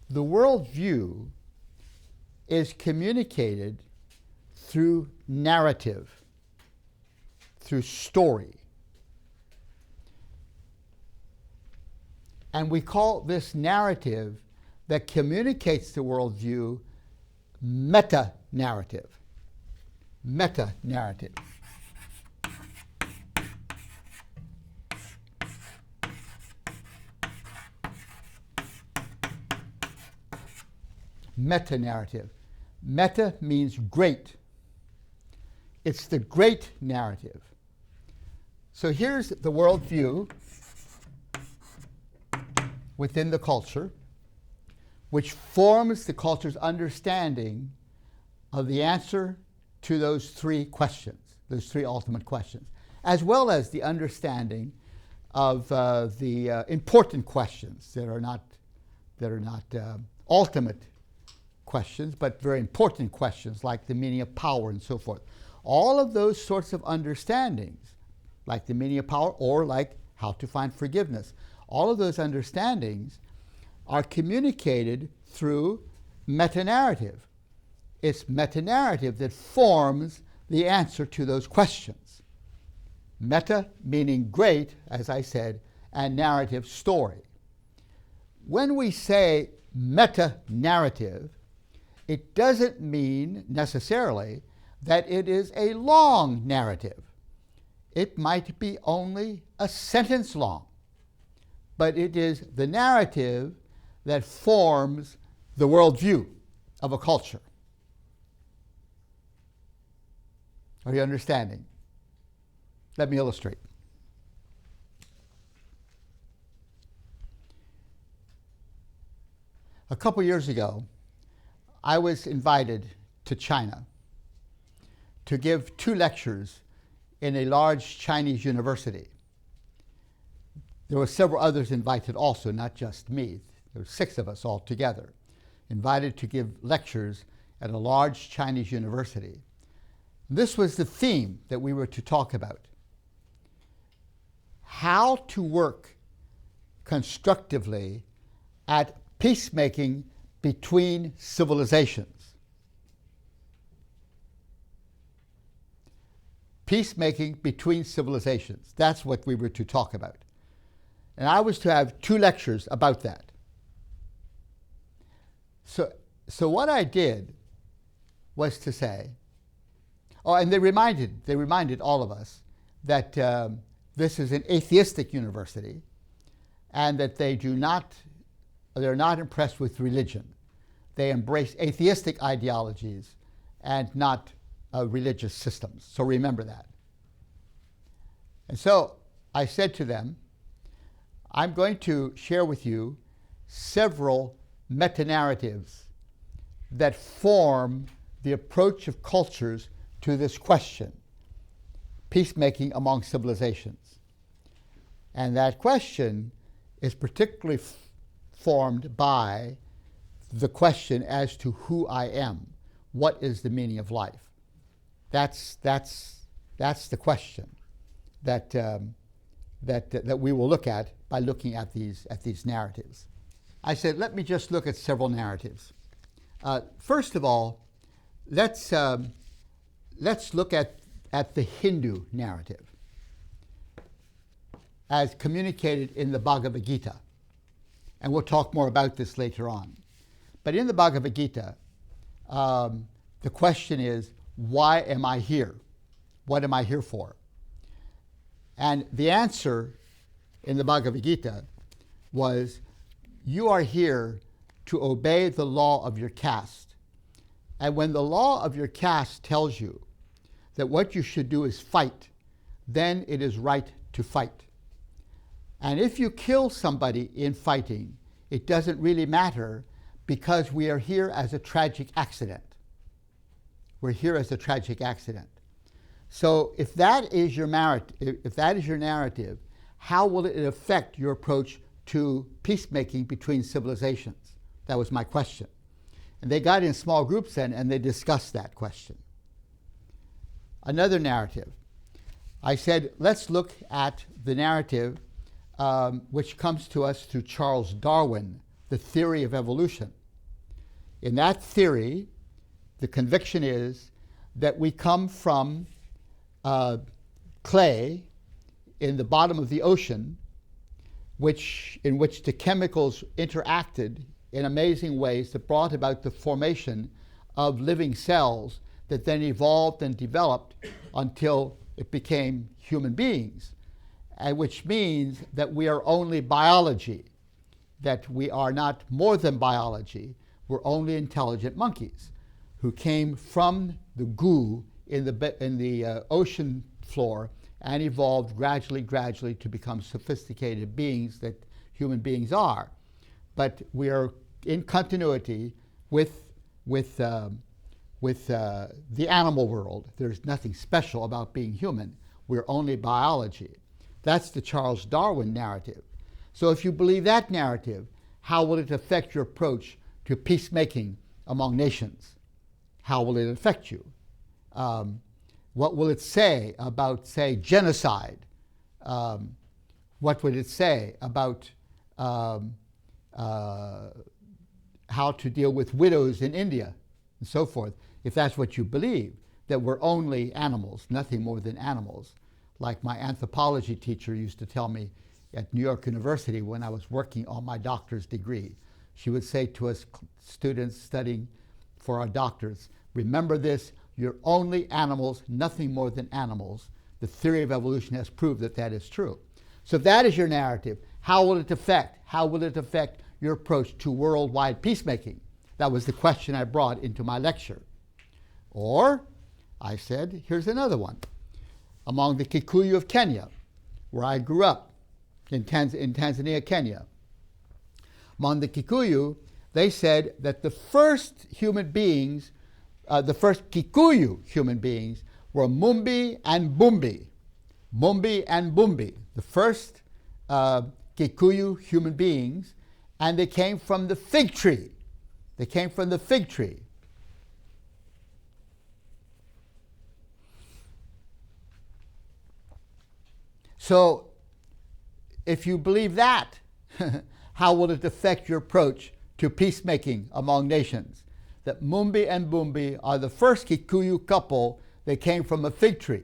The worldview is communicated through narrative, through story. And we call this narrative that communicates the worldview meta-narrative. Meta-narrative. Meta-narrative. Meta means great. It's the great narrative. So here's the worldview within the culture, which forms the culture's understanding of the answer to those three questions, those three ultimate questions, as well as the understanding of the important questions that are not ultimate questions, but very important questions like the meaning of power and so forth. All of those sorts of understandings, like the meaning of power or like how to find forgiveness, all of those understandings are communicated through meta-narrative. It's meta-narrative that forms the answer to those questions. Meta meaning great, as I said, and narrative, story. When we say meta-narrative, it doesn't mean necessarily that it is a long narrative. It might be only a sentence long, but it is the narrative that forms the worldview of a culture. Are you understanding? Let me illustrate. A couple years ago, I was invited to China to give 2 lectures in a large Chinese university. There were several others invited also, not just me. There were 6 of us all together, invited to give lectures at a large Chinese university. This was the theme that we were to talk about: how to work constructively at peacemaking between civilizations. Peacemaking between civilizations. That's what we were to talk about. And I was to have 2 lectures about that. So what I did was to say, and they reminded all of us that this is an atheistic university and that they're not impressed with religion. They embrace atheistic ideologies and not religious systems. So remember that. And so I said to them, I'm going to share with you several meta-narratives that form the approach of cultures to this question, peacemaking among civilizations. And that question is particularly formed by the question as to who I am. What is the meaning of life? That's the question that we will look at by looking at these narratives. I said, let me just look at several narratives. First of all, let's look at the Hindu narrative as communicated in the Bhagavad Gita. And we'll talk more about this later on. But in the Bhagavad Gita, the question is, why am I here? What am I here for? And the answer in the Bhagavad Gita was, you are here to obey the law of your caste. And when the law of your caste tells you that what you should do is fight, then it is right to fight. And if you kill somebody in fighting, it doesn't really matter, because we are here as a tragic accident. We're here as a tragic accident. So if that is your narrative, how will it affect your approach to peacemaking between civilizations? That was my question. And they got in small groups then, and they discussed that question. Another narrative. I said, let's look at the narrative which comes to us through Charles Darwin the theory of evolution. In that theory, the conviction is that we come from clay in the bottom of the ocean, in which the chemicals interacted in amazing ways that brought about the formation of living cells that then evolved and developed until it became human beings, and which means that we are only biology, that we are not more than biology, we're only intelligent monkeys who came from the goo in the ocean floor and evolved gradually to become sophisticated beings that human beings are. But we are in continuity with the animal world. There's nothing special about being human. We're only biology. That's the Charles Darwin narrative. So if you believe that narrative, how will it affect your approach to peacemaking among nations? How will it affect you? What will it say about, say, genocide? What would it say about how to deal with widows in India and so forth, if that's what you believe, that we're only animals, nothing more than animals, like my anthropology teacher used to tell me at New York University when I was working on my doctor's degree. She would say to us students studying for our doctors, remember this, you're only animals, nothing more than animals. The theory of evolution has proved that that is true. So if that is your narrative, how will it affect your approach to worldwide peacemaking? That was the question I brought into my lecture. Or, I said, here's another one. Among the Kikuyu of Kenya, where I grew up, in Tanzania, Kenya, among the Kikuyu, they said that the first human beings, the first Kikuyu human beings, were Mumbi and Bumbi. Mumbi and Bumbi, the first Kikuyu human beings, and they came from the fig tree. They came from the fig tree. So, if you believe that, how will it affect your approach to peacemaking among nations? That Mumbi and Bumbi are the first Kikuyu couple that came from a fig tree.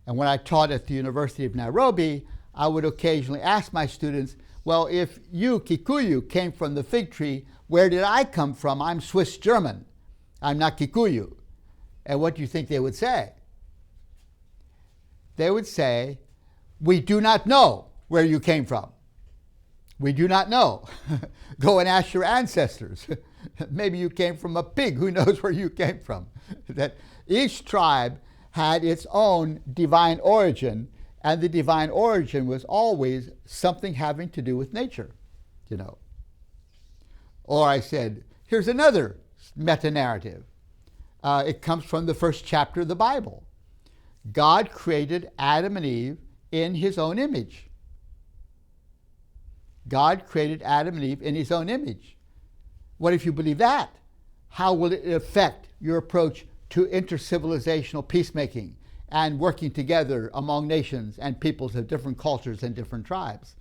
And when I taught at the University of Nairobi, I would occasionally ask my students, well, if you, Kikuyu, came from the fig tree, where did I come from? I'm Swiss German. I'm not Kikuyu. And what do you think they would say? They would say, we do not know where you came from. We do not know. Go and ask your ancestors. Maybe you came from a pig. Who knows where you came from? That each tribe had its own divine origin, and the divine origin was always something having to do with nature, you know. Or I said, here's another meta-narrative. It comes from the first chapter of the Bible. God created Adam and Eve in his own image. God created Adam and Eve in his own image. What if you believe that? How will it affect your approach to intercivilizational peacemaking and working together among nations and peoples of different cultures and different tribes?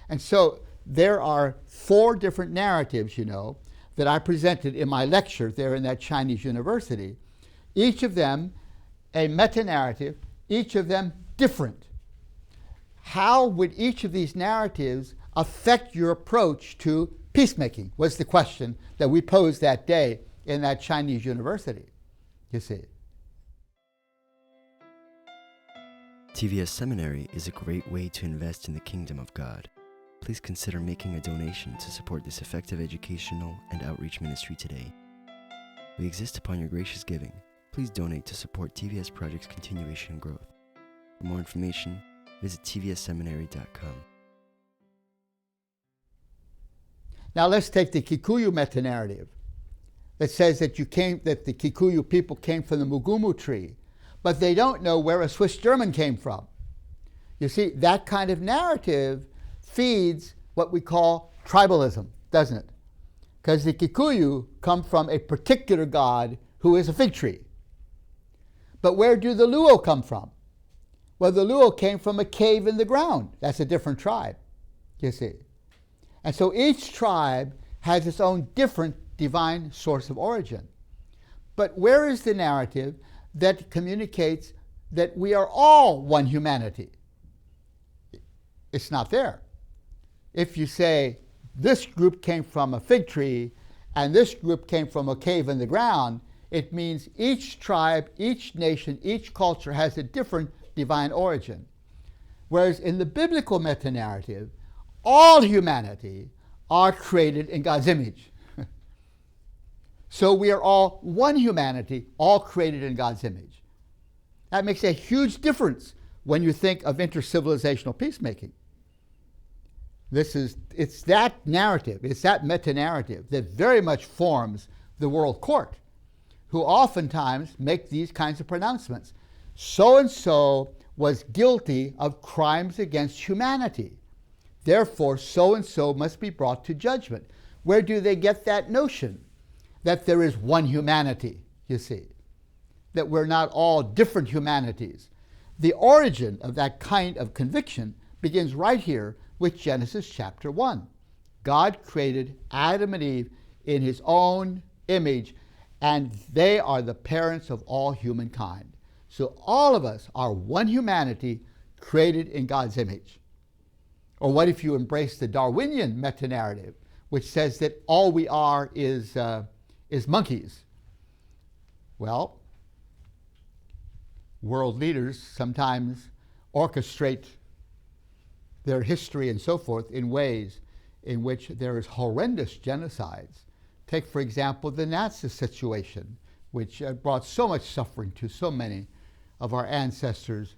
And so there are 4 different narratives, you know, that I presented in my lecture there in that Chinese university. Each of them a meta-narrative, each of them different. How would each of these narratives affect your approach to peacemaking was the question that we posed that day in that Chinese university, you see. TVS Seminary is a great way to invest in the kingdom of God. Please consider making a donation to support this effective educational and outreach ministry today. We exist upon your gracious giving. Please donate to support TVS Project's continuation and growth. For more information, visit tvsseminary.com. Now let's take the Kikuyu meta-narrative that says that the Kikuyu people came from the Mugumu tree, but they don't know where a Swiss German came from. You see, that kind of narrative feeds what we call tribalism, doesn't it? Because the Kikuyu come from a particular god who is a fig tree. But where do the Luo come from? Well, the Luo came from a cave in the ground. That's a different tribe, you see. And so each tribe has its own different divine source of origin. But where is the narrative that communicates that we are all one humanity? It's not there. If you say this group came from a fig tree and this group came from a cave in the ground, it means each tribe, each nation, each culture has a different divine origin. Whereas in the biblical meta-narrative, all humanity are created in God's image. So we are all one humanity, all created in God's image. That makes a huge difference when you think of intercivilizational peacemaking. It's that narrative, it's that meta-narrative that very much forms the world court, who oftentimes make these kinds of pronouncements. So-and-so was guilty of crimes against humanity. Therefore, so-and-so must be brought to judgment. Where do they get that notion? That there is one humanity, you see. That we're not all different humanities. The origin of that kind of conviction begins right here with Genesis chapter 1. God created Adam and Eve in his own image, and they are the parents of all humankind. So all of us are one humanity created in God's image. Or what if you embrace the Darwinian meta-narrative, which says that all we are is monkeys? Well, world leaders sometimes orchestrate their history and so forth in ways in which there is horrendous genocides. Take, for example, the Nazi situation, which brought so much suffering to so many of our ancestors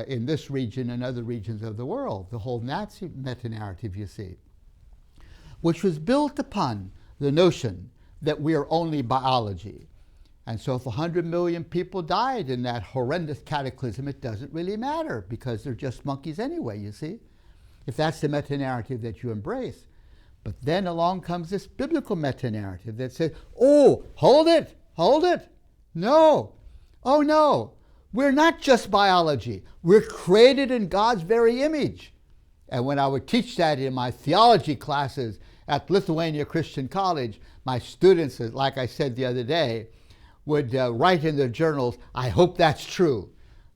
in this region and other regions of the world. The whole Nazi meta-narrative, you see, which was built upon the notion that we are only biology. And so if 100 million people died in that horrendous cataclysm, it doesn't really matter because they're just monkeys anyway, you see, if that's the meta-narrative that you embrace. But then along comes this biblical meta-narrative that says, oh, hold it, no, oh no, we're not just biology, we're created in God's very image. And when I would teach that in my theology classes at Lithuania Christian College, my students, like I said the other day, would write in their journals, I hope that's true.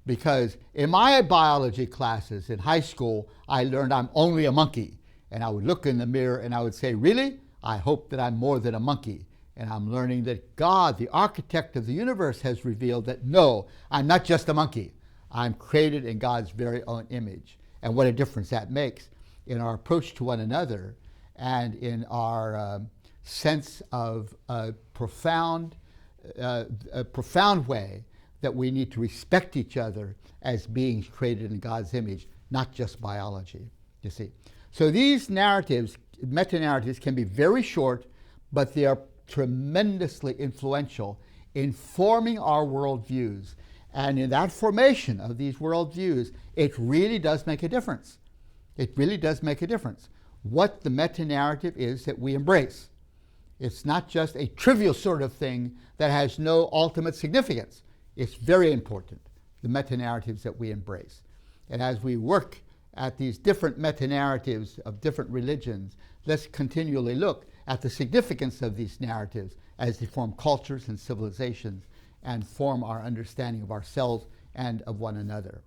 Because in my biology classes in high school, I learned I'm only a monkey. And I would look in the mirror and I would say, really? I hope that I'm more than a monkey. And I'm learning that God, the architect of the universe, has revealed that no, I'm not just a monkey. I'm created in God's very own image. And what a difference that makes in our approach to one another and in our sense of a profound way that we need to respect each other as beings created in God's image, not just biology, you see. So these narratives, meta-narratives, can be very short, but they are tremendously influential in forming our worldviews. And in that formation of these worldviews, it really does make a difference. It really does make a difference what the meta-narrative is that we embrace. It's not just a trivial sort of thing that has no ultimate significance. It's very important, the meta-narratives that we embrace. And as we work at these different meta-narratives of different religions, let's continually look at the significance of these narratives as they form cultures and civilizations and form our understanding of ourselves and of one another.